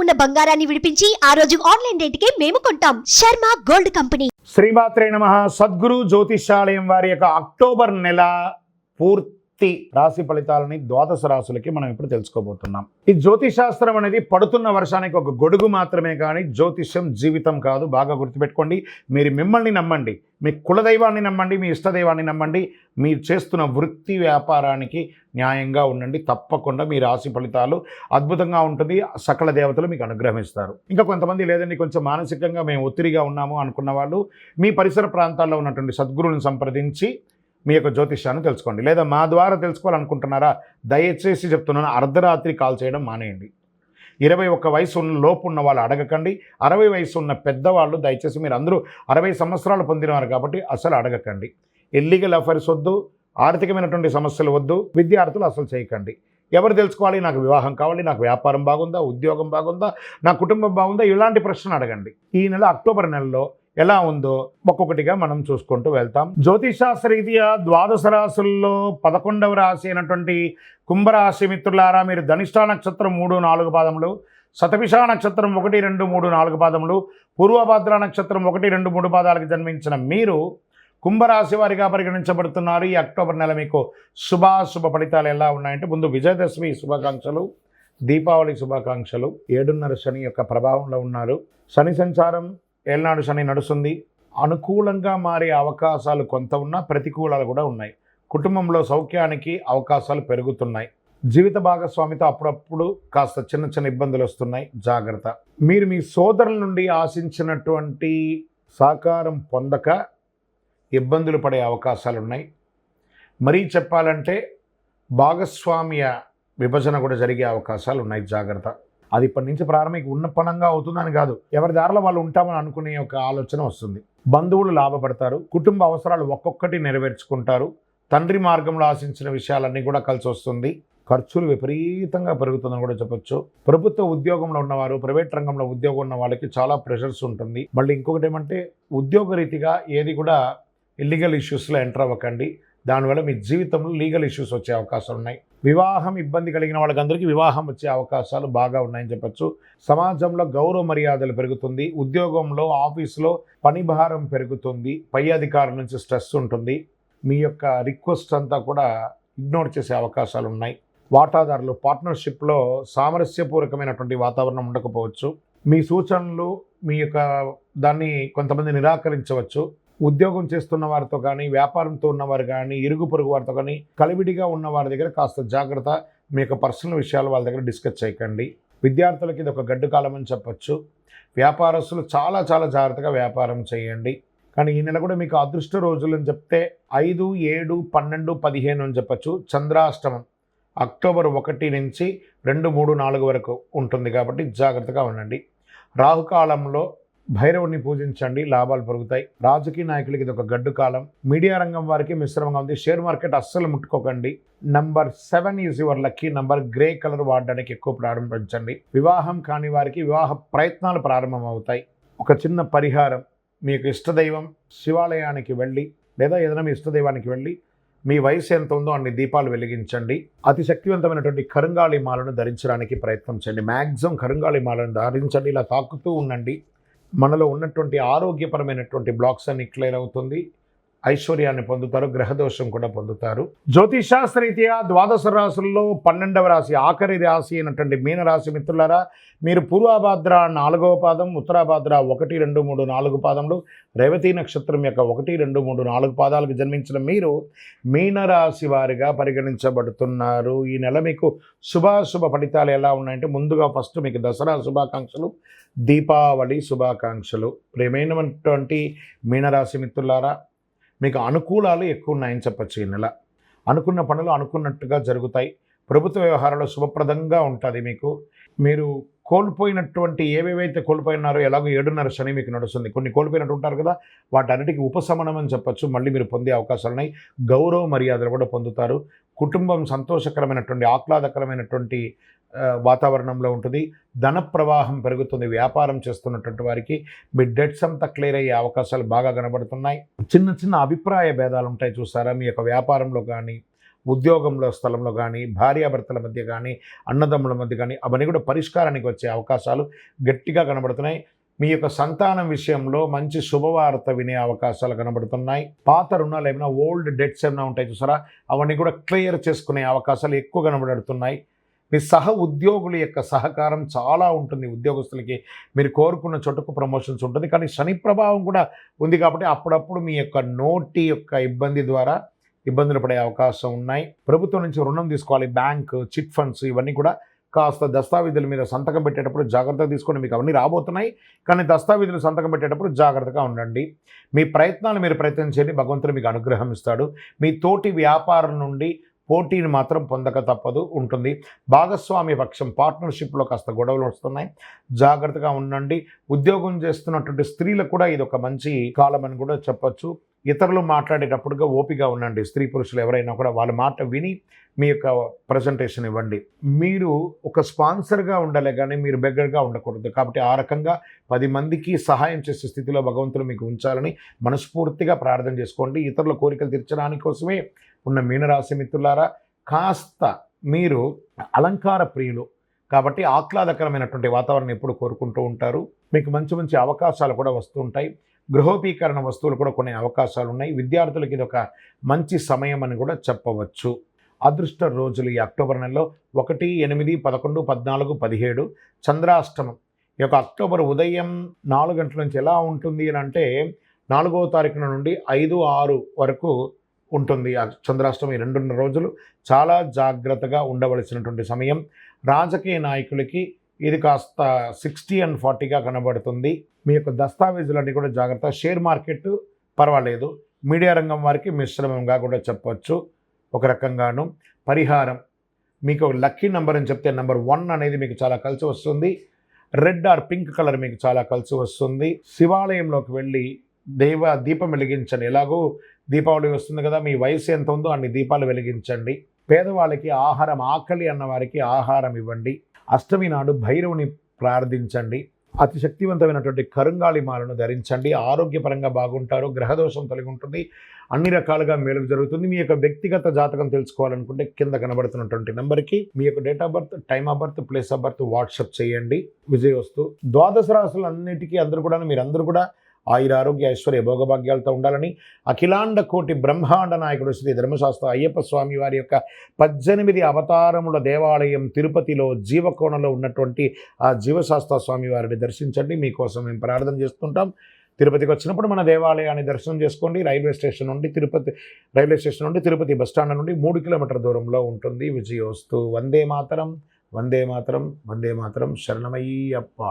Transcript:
ఉన్న బంగారాన్ని విడిపించి ఆ రోజు ఆన్లైన్ రేటుకే మేము కొంటాం. Sharma gold company. శ్రీమాత్రే నమః. సద్గురు జ్యోతిష్యాలయం వారి యొక్క అక్టోబర్ నెల పూర్తి రాశి ఫలితాలని ద్వాదశ రాశులకి మనం ఇప్పుడు తెలుసుకోబోతున్నాం. ఈ జ్యోతిశాస్త్రం అనేది పడుతున్న వర్షానికి ఒక గొడుగు మాత్రమే, కానీ జ్యోతిష్యం జీవితం కాదు. బాగా గుర్తుపెట్టుకోండి. మీరు మిమ్మల్ని నమ్మండి, మీ కులదైవాన్ని నమ్మండి, మీ ఇష్టదైవాన్ని నమ్మండి. మీరు చేస్తున్న వృత్తి వ్యాపారానికి న్యాయంగా ఉండండి. తప్పకుండా మీ రాశి ఫలితాలు అద్భుతంగా ఉంటుంది. సకల దేవతలు మీకు అనుగ్రహిస్తారు. ఇంకా కొంతమంది లేదండి, కొంచెం మానసికంగా మేము ఒత్తిడిగా ఉన్నాము అనుకున్న వాళ్ళు మీ పరిసర ప్రాంతాల్లో ఉన్నటువంటి సద్గురువులను సంప్రదించి మీ యొక్క జ్యోతిష్యాన్ని తెలుసుకోండి. లేదా మా ద్వారా తెలుసుకోవాలనుకుంటున్నారా? దయచేసి చెప్తున్నాను, అర్ధరాత్రి కాల్ చేయడం మానేయండి. 21 వయసు లోపు ఉన్న వాళ్ళు అడగకండి. 60 వయసు ఉన్న పెద్దవాళ్ళు దయచేసి, మీరు అందరూ 60 సంవత్సరాలు పొందినవారు కాబట్టి అసలు అడగకండి. ఇల్లీగల్ అఫైర్స్ వద్దు, ఆర్థికమైనటువంటి సమస్యలు వద్దు. విద్యార్థులు అసలు చేయకండి. ఎవరు తెలుసుకోవాలి? నాకు వివాహం కావాలి, నాకు వ్యాపారం బాగుందా, ఉద్యోగం బాగుందా, నా కుటుంబం బాగుందా, ఇలాంటి ప్రశ్నలు అడగండి. ఈ నెల అక్టోబర్ నెలలో ఎలా ఉందో ఒక్కొక్కటిగా మనం చూసుకుంటూ వెళ్తాం. జ్యోతిషాస్త్ర రీత్యా ద్వాదశ రాశుల్లో 11వ రాశి అయినటువంటి కుంభరాశి మిత్రులారా, మీరు ధనిష్ఠా నక్షత్రం 3, 4 పాదములు, శతభిష నక్షత్రం 1, 2, 3, 4 పాదములు, పూర్వభద్ర నక్షత్రం 1, 2, 3 పాదాలకు జన్మించిన మీరు కుంభరాశి వారిగా పరిగణించబడుతున్నారు. ఈ అక్టోబర్ నెల మీకు శుభాశుభ ఫలితాలు ఎలా ఉన్నాయంటే, ముందు విజయదశమి శుభాకాంక్షలు, దీపావళి శుభాకాంక్షలు. 7.5 శని యొక్క ప్రభావంలో ఉన్నారు. శని సంచారం ఏళ్ళనాడు శని నడుస్తుంది. అనుకూలంగా మారే అవకాశాలు కొంత ఉన్నా ప్రతికూలాలు కూడా ఉన్నాయి. కుటుంబంలో సౌఖ్యానికి అవకాశాలు పెరుగుతున్నాయి. జీవిత భాగస్వామితో అప్పుడప్పుడు కాస్త చిన్న చిన్న ఇబ్బందులు వస్తున్నాయి, జాగ్రత్త. మీరు మీ సోదరుల నుండి ఆశించినటువంటి సహకారం పొందక ఇబ్బందులు పడే అవకాశాలు ఉన్నాయి. మరీ చెప్పాలంటే భాగస్వామ్య విభజన కూడా జరిగే అవకాశాలు ఉన్నాయి, జాగ్రత్త. అది ఇప్పటి నుంచి ప్రారంభిక ఉన్నపనంగా అవుతుందని కాదు, ఎవరి దారిలో వాళ్ళు ఉంటామని అనుకునే ఒక ఆలోచన వస్తుంది. బంధువులు లాభపడతారు. కుటుంబ అవసరాలు ఒక్కొక్కటి నెరవేర్చుకుంటారు. తండ్రి మార్గంలో ఆశించిన విషయాలన్నీ కూడా కలిసి వస్తుంది. ఖర్చులు విపరీతంగా పెరుగుతుందని కూడా చెప్పొచ్చు. ప్రభుత్వ ఉద్యోగంలో ఉన్నవారు, ప్రైవేట్ రంగంలో ఉద్యోగం ఉన్న వాళ్ళకి చాలా ప్రెషర్స్ ఉంటుంది. మళ్ళీ ఇంకొకటి ఏమంటే, ఉద్యోగ రీతిగా ఏది కూడా ఇల్లీగల్ ఇష్యూస్లో ఎంటర్ అవ్వకండి. దానివల్ల మీ జీవితంలో లీగల్ ఇష్యూస్ వచ్చే అవకాశాలు ఉన్నాయి. వివాహం ఇబ్బంది కలిగిన వాళ్ళకందరికీ వివాహం వచ్చే అవకాశాలు బాగా ఉన్నాయని చెప్పచ్చు. సమాజంలో గౌరవ మర్యాదలు పెరుగుతుంది. ఉద్యోగంలో, ఆఫీసులో పని భారం పెరుగుతుంది. పై అధికారుల నుంచి స్ట్రెస్ ఉంటుంది. మీ యొక్క రిక్వెస్ట్ అంతా కూడా ఇగ్నోర్ చేసే అవకాశాలు ఉన్నాయి. వాటాదారులు పార్ట్నర్షిప్లో సామరస్యపూర్వకమైనటువంటి వాతావరణం ఉండకపోవచ్చు. మీ సూచనలు, మీ యొక్క దాన్ని కొంతమంది నిరాకరించవచ్చు. ఉద్యోగం చేస్తున్న వారితో కానీ, వ్యాపారంతో ఉన్నవారు కానీ, ఇరుగు పొరుగు వారితో కానీ కలివిడిగా ఉన్న వారి దగ్గర కాస్త జాగ్రత్త. మీ యొక్క పర్సనల్ విషయాలు వాళ్ళ దగ్గర డిస్కస్ చేయకండి. విద్యార్థులకి ఇది ఒక గడ్డు కాలం అని చెప్పచ్చు. వ్యాపారస్తులు చాలా చాలా జాగ్రత్తగా వ్యాపారం చేయండి. కానీ ఈ నెల కూడా మీకు అదృష్ట రోజులు అని చెప్తే 5, 7, 12, 15 అని చెప్పచ్చు. చంద్రాష్టమం అక్టోబర్ 1 నుంచి 2, 3, 4 వరకు ఉంటుంది కాబట్టి జాగ్రత్తగా ఉండండి. రాహుకాలంలో భైరవుడిని పూజించండి, లాభాలు పెరుగుతాయి. రాజకీయ నాయకులకి ఇది ఒక గడ్డు కాలం. మీడియా రంగం వారికి మిశ్రమంగా ఉంది. షేర్ మార్కెట్ అస్సలు ముట్టుకోకండి. Number 7 is your lucky number. Grey colour వాడడానికి ఎక్కువ ప్రారంభించండి. వివాహం కాని వారికి వివాహ ప్రయత్నాలు ప్రారంభమవుతాయి. ఒక చిన్న పరిహారం, మీకు ఇష్టదైవం శివాలయానికి వెళ్ళి లేదా ఏదైనా మీ ఇష్టదైవానికి వెళ్ళి మీ వయసు ఎంత ఉందో అన్ని దీపాలు వెలిగించండి. అతి శక్తివంతమైనటువంటి కరుంగాళి మాలను ధరించడానికి ప్రయత్నం చేయండి. మ్యాక్సిమం కరుంగాళి మాలను ధరించండి. ఇలా తాకుతూ ఉండండి. మనలో ఉన్నటువంటి ఆరోగ్యపరమైనటువంటి బ్లాక్స్ అన్ని క్లియర్ అవుతుంది. ఐశ్వర్యాన్ని పొందుతారు, గ్రహదోషం కూడా పొందుతారు. జ్యోతిషాస్త్ర రీత్యా ద్వాదశ రాశుల్లో 12వ రాశి, ఆఖరి రాశి అయినటువంటి మీనరాశి మిత్రులారా, మీరు పూర్వభాద్ర 4వ పాదం, ఉత్తరాభాద్ర 1, 2, 3, 4 పాదములు, రేవతి నక్షత్రం యొక్క 1, 2, 3, 4 పాదాలకు జన్మించిన మీరు మీనరాశి వారిగా పరిగణించబడుతున్నారు. ఈ నెల మీకు శుభాశుభ ఫలితాలు ఎలా ఉన్నాయంటే, ముందుగా ఫస్ట్ మీకు దసరా శుభాకాంక్షలు, దీపావళి శుభాకాంక్షలు. ప్రేమైనటువంటి మీనరాశి మిత్రులారా, మీకు అనుకూలాలు ఎక్కువ ఉన్నాయని చెప్పచ్చు. ఈ నెల అనుకున్న పనులు అనుకున్నట్టుగా జరుగుతాయి. ప్రభుత్వ వ్యవహారాలు శుభప్రదంగా ఉంటుంది. మీరు కోల్పోయినటువంటి ఏవేవైతే కోల్పోయినారో, ఎలాగో 7.5 శని మీకు నడుస్తుంది. కొన్ని కోల్పోయినట్టు ఉంటారు కదా, వాటన్నిటికీ ఉపశమనం అని చెప్పచ్చు. మళ్ళీ మీరు పొందే అవకాశాలు ఉన్నాయి. గౌరవ మర్యాదలు కూడా పొందుతారు. కుటుంబం సంతోషకరమైనటువంటి, ఆహ్లాదకరమైనటువంటి వాతావరణంలో ఉంటుంది. ధన ప్రవాహం పెరుగుతుంది. వ్యాపారం చేస్తున్నటువంటి వారికి మీ డెట్స్ అంతా క్లియర్ అయ్యే అవకాశాలు బాగా కనబడుతున్నాయి. చిన్న చిన్న అభిప్రాయ భేదాలు ఉంటాయి చూసారా, మీ యొక్క వ్యాపారంలో కానీ ఉద్యోగంలో స్థలంలో కానీ, భార్యాభర్తల మధ్య కానీ, అన్నదమ్ముల మధ్య కానీ అవన్నీ కూడా పరిష్కారానికి వచ్చే అవకాశాలు గట్టిగా కనబడుతున్నాయి. మీ యొక్క సంతానం విషయంలో మంచి శుభవార్త వినే అవకాశాలు కనబడుతున్నాయి. పాత రుణాలు ఏమైనా ఓల్డ్ డెట్స్ ఏమైనా ఉంటాయి చూసారా, అవన్నీ కూడా క్లియర్ చేసుకునే అవకాశాలు ఎక్కువ కనబడుతున్నాయి. మీ సహ ఉద్యోగుల యొక్క సహకారం చాలా ఉంటుంది. ఉద్యోగస్తులకి మీరు కోరుకున్న చోటుకు ప్రమోషన్స్ ఉంటుంది. కానీ శని ప్రభావం కూడా ఉంది కాబట్టి అప్పుడప్పుడు మీ యొక్క నోటి యొక్క ఇబ్బంది ద్వారా ఇబ్బందులు పడే అవకాశం ఉన్నాయి. ప్రభుత్వం నుంచి రుణం తీసుకోవాలి, బ్యాంక్, చిట్ ఫండ్స్ ఇవన్నీ కూడా కాస్త దస్తావేజుల మీద సంతకం పెట్టేటప్పుడు జాగ్రత్తగా తీసుకొని మీకు అవన్నీ రాబోతున్నాయి. కానీ దస్తావేజులు సంతకం పెట్టేటప్పుడు జాగ్రత్తగా ఉండండి. మీ ప్రయత్నాలు మీరు ప్రయత్నం చేయండి, భగవంతుడు మీకు అనుగ్రహం ఇస్తాడు. మీ తోటి వ్యాపారం నుండి పోటీని మాత్రం పొందక తప్పదు ఉంటుంది. భాగస్వామ్య పక్షం పార్ట్నర్షిప్లో కాస్త గొడవలు వస్తున్నాయి, జాగ్రత్తగా ఉండండి. ఉద్యోగం చేస్తున్నటువంటి స్త్రీలకు కూడా ఇది ఒక మంచి కాలం అని కూడా చెప్పచ్చు. ఇతరులు మాట్లాడేటప్పుడుగా ఓపిగా ఉండండి. స్త్రీ పురుషులు ఎవరైనా కూడా వాళ్ళ మాట విని మీ యొక్క ప్రజెంటేషన్ ఇవ్వండి. మీరు ఒక స్పాన్సర్గా ఉండాలి కానీ మీరు బెగ్గర్గా ఉండకూడదు. కాబట్టి ఆ రకంగా 10 మందికి సహాయం చేసే స్థితిలో భగవంతుడు మీకు ఉంచాలని మనస్ఫూర్తిగా ప్రార్థన చేసుకోండి. ఇతరుల కోరికలు తీర్చడానికి కోసమే ఉన్న మీనరాశి మిత్రులారా, కాస్త మీరు అలంకార ప్రియులు కాబట్టి ఆహ్లాదకరమైనటువంటి వాతావరణం ఎప్పుడు కోరుకుంటూ ఉంటారు. మీకు మంచి మంచి అవకాశాలు కూడా వస్తూ ఉంటాయి. గృహోపీకరణ వస్తువులు కూడా కొనే అవకాశాలు ఉన్నాయి. విద్యార్థులకి ఇది ఒక మంచి సమయం అని కూడా చెప్పవచ్చు. అదృష్ట రోజులు ఈ అక్టోబర్ నెలలో 1, 8, 11, 14, 17 చంద్రాష్టమం. ఈ యొక్క అక్టోబర్ ఉదయం 4 గంటల నుంచి ఎలా ఉంటుంది అని అంటే 4వ తారీఖున నుండి 5, 6 వరకు ఉంటుంది. ఆ చంద్రాష్టమం ఈ 2 రోజులు చాలా జాగ్రత్తగా ఉండవలసినటువంటి సమయం. రాజకీయ నాయకులకి ఇది కాస్త 60 and 40గా కనబడుతుంది. మీ యొక్క దస్తావేజులన్నీ కూడా జాగ్రత్త. షేర్ మార్కెట్ పర్వాలేదు, మీడియా రంగం వారికి మిశ్రమంగా కూడా చెప్పవచ్చు. ఒక రకంగాను పరిహారం మీకు లక్కీ నెంబర్ అని చెప్తే నెంబర్ 1 అనేది మీకు చాలా కలిసి వస్తుంది. రెడ్ ఆర్ పింక్ కలర్ మీకు చాలా కలిసి వస్తుంది. శివాలయంలోకి వెళ్ళి దీపం వెలిగించండి. ఎలాగో దీపావళి వస్తుంది కదా, మీ వయసు ఎంత ఉందో అన్ని దీపాలు వెలిగించండి. పేదవాళ్ళకి ఆహారం, ఆకలి అన్న వారికి ఆహారం ఇవ్వండి. అష్టమి నాడు భైరవుని ప్రార్థించండి. అతి శక్తివంతమైనటువంటి కరుంగాళి మాలను ధరించండి. ఆరోగ్యపరంగా బాగుంటారు. గ్రహదోషం తొలగి ఉంటుంది. అన్ని రకాలుగా మేలు జరుగుతుంది. మీ యొక్క వ్యక్తిగత జాతకం తెలుసుకోవాలనుకుంటే కింద కనబడుతున్నటువంటి నెంబర్కి మీ యొక్క date of birth, time of birth, place of birth WhatsApp చేయండి. విజయవస్తు. ద్వాదశ రాశులు అన్నిటికీ మీరందరూ కూడా ఆయురారోగ్య ఐశ్వర్య భోగభాగ్యాలతో ఉండాలని అఖిలాండ కోటి బ్రహ్మాండ నాయకుడు శ్రీ ధర్మశాస్త్ర అయ్యప్ప స్వామి వారి యొక్క 18 అవతారముల దేవాలయం తిరుపతిలో జీవకోణంలో ఉన్నటువంటి ఆ జీవశాస్త్ర స్వామి వారిని దర్శించండి. మీకోసం మేము ప్రార్థన చేస్తుంటాం. తిరుపతికి వచ్చినప్పుడు మన దేవాలయాన్ని దర్శనం చేసుకోండి. రైల్వే స్టేషన్ నుండి తిరుపతి బస్టాండ్ నుండి 3 కిలోమీటర్ల దూరంలో ఉంటుంది. విజయోస్తు. వందే మాతరం, వందే మాతరం, వందే మాతరం. శరణమయ్యప్ప.